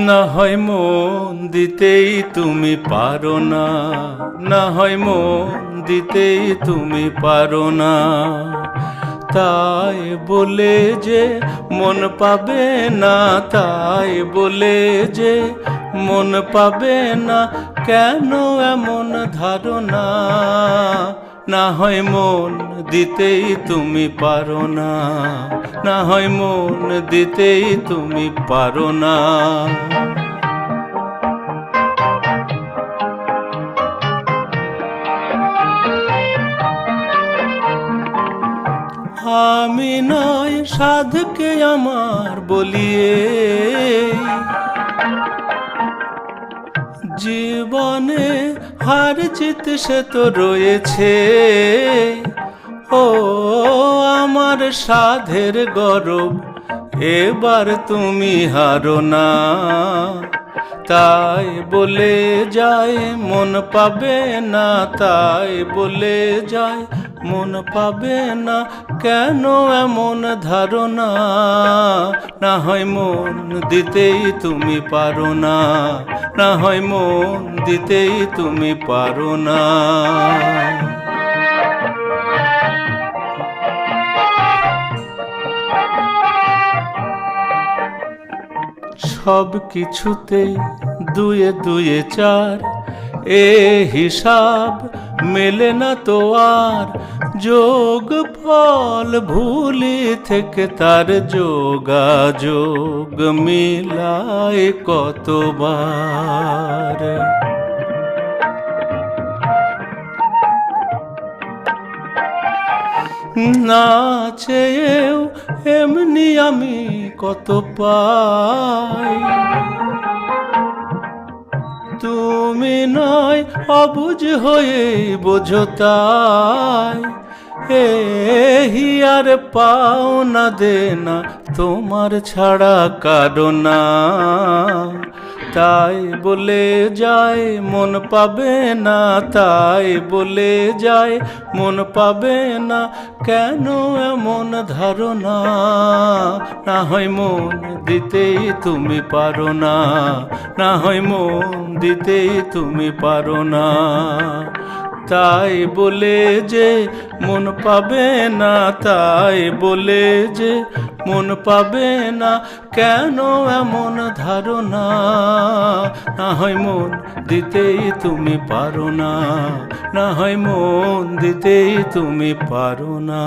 না হয় মন দিতেই তুমি পারো না, না হয় মন দিতেই তুমি পারো না। তাই বলে যে মন পাবে না, তাই বলে যে মন পাবে না, কেন এমন ধারণা? না হয় মন দিতেই তুমি পারো না, না হয় মন দিতেই তুমি পারো না। আমি নয় সাধকে আমার বলিয়ে, জীবনে হার জিত সে তো রয়েছে। ও আমার সাধের গরব, এবার তুমি হারো না। তাই বলে যায় মন পাবে না, তাই বলে যায় মন পাবে না, কেন এমন ধারণা? না হয় মন দিতেই তুমি পারো না, না হয় মন দিতেই তুমি পারো না। সব কিছুতেই দুয়ে দুয়ে চার, এ হিসাব মেলে না তো আর। যোগ ফল ভুলি থেকে তার যোগাযোগ মিলায় কতবার। না চেয়েও এমনি আমি কত পাই, তুমি নয় অবুঝ হয়ে বোঝো তাই। এই আর পাও না দেনা তোমার ছাড়া কারো না। তাই বলে যায় মন পাবে না, তাই বলে যায় মন পাবে না, কেন এমন ধারণা? না হয় মন দিতেই তুমি পারো না, না হয় মন দিতেই তুমি পারো না। তাই বলে যে মন পাবে না, তাই বলে যে মন পাবে না, কেন এমন ধারণা? না হয় মন দিতেই তুমি পারো না, না হয় মন দিতেই তুমি পারো না।